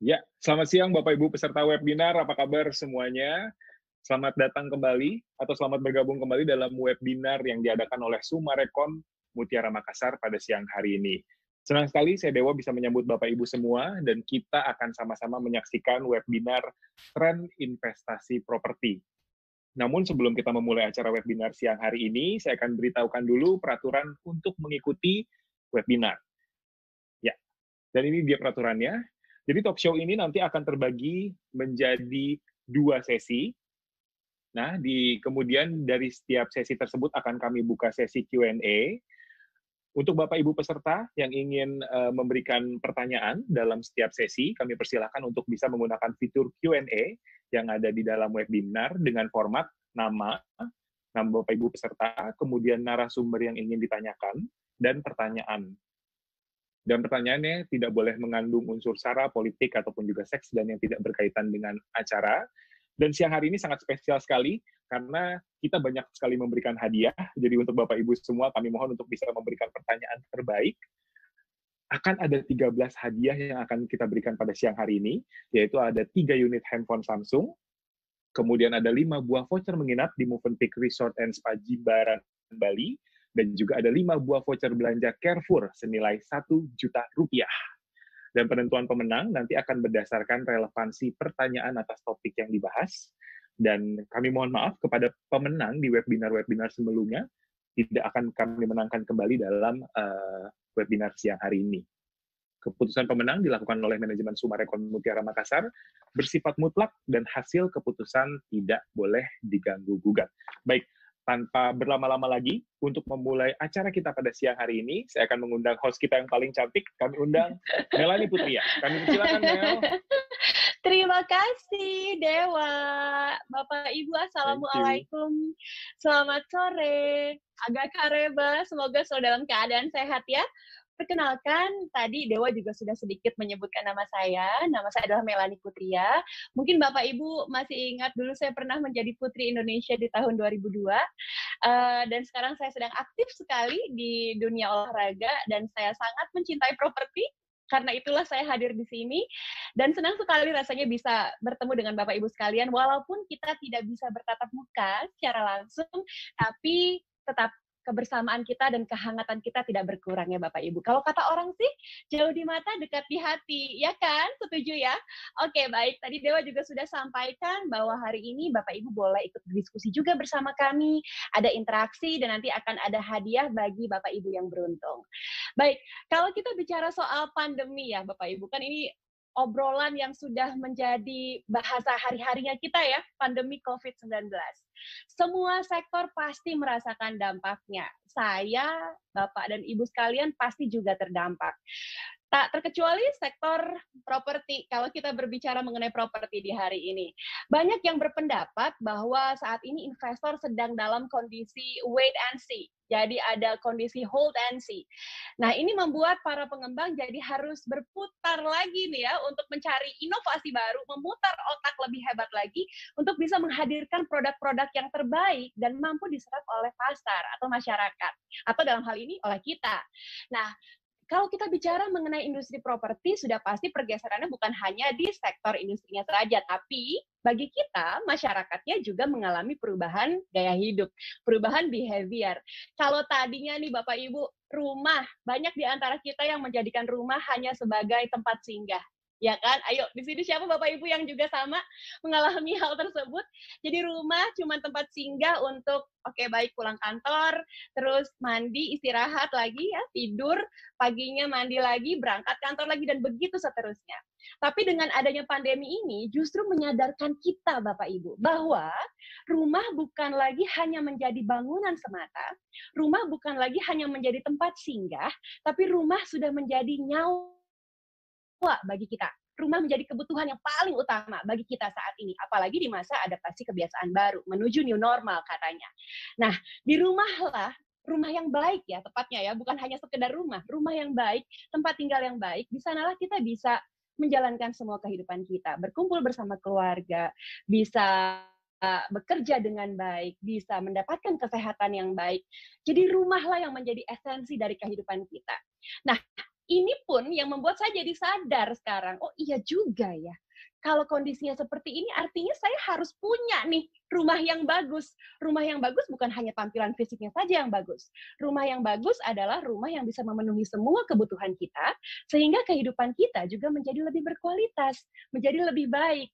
Ya, selamat siang Bapak Ibu peserta webinar, apa kabar semuanya? Selamat datang kembali atau selamat bergabung kembali dalam webinar yang diadakan oleh Sumarekon Mutiara Makassar pada siang hari ini. Senang sekali saya Dewa bisa menyambut Bapak Ibu semua dan kita akan sama-sama menyaksikan webinar Tren Investasi Properti. Namun sebelum kita memulai acara webinar siang hari ini, saya akan beritahukan dulu peraturan untuk mengikuti webinar. Ya, dan ini dia peraturannya. Jadi talk show ini nanti akan terbagi menjadi 2 sesi. Nah, kemudian dari setiap sesi tersebut akan kami buka sesi Q&A. Untuk Bapak Ibu peserta yang ingin memberikan pertanyaan dalam setiap sesi, kami persilahkan untuk bisa menggunakan fitur Q&A yang ada di dalam webinar dengan format nama Bapak Ibu peserta, kemudian narasumber yang ingin ditanyakan, dan pertanyaan. Dan pertanyaannya tidak boleh mengandung unsur sara, politik, ataupun juga seks, dan yang tidak berkaitan dengan acara. Dan siang hari ini sangat spesial sekali, karena kita banyak sekali memberikan hadiah. Jadi untuk Bapak Ibu semua, kami mohon untuk bisa memberikan pertanyaan terbaik. Akan ada 13 hadiah yang akan kita berikan pada siang hari ini, yaitu ada 3 unit handphone Samsung, kemudian ada 5 buah voucher menginap di Movenpick Resort and Spa Jimbaran, Bali, dan juga ada 5 buah voucher belanja Carrefour senilai Rp1.000.000. Dan penentuan pemenang nanti akan berdasarkan relevansi pertanyaan atas topik yang dibahas. Dan kami mohon maaf kepada pemenang di webinar-webinar sebelumnya, tidak akan kami menangkan kembali dalam webinar siang hari ini. Keputusan pemenang dilakukan oleh manajemen Sumarekon Mutiara Makassar, bersifat mutlak dan hasil keputusan tidak boleh diganggu-gugat. Baik, tanpa berlama-lama lagi, untuk memulai acara kita pada siang hari ini, saya akan mengundang host kita yang paling cantik. Kami undang Melanie Putria. Kami persilakan, Mel. Terima kasih, Dewa. Bapak, Ibu, Assalamualaikum. Selamat sore. Agak kareba, semoga selalu dalam keadaan sehat ya. Perkenalkan, tadi Dewa juga sudah sedikit menyebutkan nama saya. Nama saya adalah Melanie Putria. Mungkin Bapak Ibu masih ingat dulu saya pernah menjadi Putri Indonesia di tahun 2002. Dan sekarang saya sedang aktif sekali di dunia olahraga dan saya sangat mencintai properti. Karena itulah saya hadir di sini. Dan senang sekali rasanya bisa bertemu dengan Bapak Ibu sekalian. Walaupun kita tidak bisa bertatap muka secara langsung, tapi tetap kebersamaan kita dan kehangatan kita tidak berkurang ya Bapak Ibu. Kalau kata orang sih, jauh di mata, dekat di hati. Ya kan? Setuju ya? Oke, baik. Tadi Dewa juga sudah sampaikan bahwa hari ini Bapak Ibu boleh ikut berdiskusi juga bersama kami. Ada interaksi dan nanti akan ada hadiah bagi Bapak Ibu yang beruntung. Baik, kalau kita bicara soal pandemi ya Bapak Ibu, kan ini obrolan yang sudah menjadi bahasa hari-harinya kita ya, pandemi COVID-19. Semua sektor pasti merasakan dampaknya. Saya, Bapak dan Ibu sekalian pasti juga terdampak. Tak terkecuali sektor properti, kalau kita berbicara mengenai properti di hari ini. Banyak yang berpendapat bahwa saat ini investor sedang dalam kondisi wait and see. Jadi ada kondisi hold and see. Nah, ini membuat para pengembang jadi harus berputar lagi nih ya untuk mencari inovasi baru, memutar otak lebih hebat lagi untuk bisa menghadirkan produk-produk yang terbaik dan mampu diserap oleh pasar atau masyarakat. Atau dalam hal ini oleh kita. Nah, kalau kita bicara mengenai industri properti, sudah pasti pergeserannya bukan hanya di sektor industrinya saja, tapi bagi kita, masyarakatnya juga mengalami perubahan gaya hidup, perubahan behavior. Kalau tadinya nih Bapak Ibu, rumah, banyak di antara kita yang menjadikan rumah hanya sebagai tempat singgah. Ya kan? Ayo, di sini siapa Bapak Ibu yang juga sama mengalami hal tersebut? Jadi rumah cuma tempat singgah untuk, oke baik pulang kantor, terus mandi, istirahat lagi ya, tidur, paginya mandi lagi, berangkat kantor lagi, dan begitu seterusnya. Tapi dengan adanya pandemi ini, justru menyadarkan kita Bapak Ibu, bahwa rumah bukan lagi hanya menjadi bangunan semata, rumah bukan lagi hanya menjadi tempat singgah, tapi rumah sudah menjadi nyawa bagi kita. Rumah menjadi kebutuhan yang paling utama bagi kita saat ini, apalagi di masa adaptasi kebiasaan baru, menuju new normal katanya. Nah, di rumahlah, rumah yang baik ya tepatnya ya, bukan hanya sekedar rumah yang baik, tempat tinggal yang baik, di sanalah kita bisa menjalankan semua kehidupan kita, berkumpul bersama keluarga, bisa bekerja dengan baik, bisa mendapatkan kesehatan yang baik. Jadi rumahlah yang menjadi esensi dari kehidupan kita. Nah, ini pun yang membuat saya jadi sadar sekarang, oh iya juga ya. Kalau kondisinya seperti ini artinya saya harus punya nih rumah yang bagus. Rumah yang bagus bukan hanya tampilan fisiknya saja yang bagus. Rumah yang bagus adalah rumah yang bisa memenuhi semua kebutuhan kita, sehingga kehidupan kita juga menjadi lebih berkualitas, menjadi lebih baik.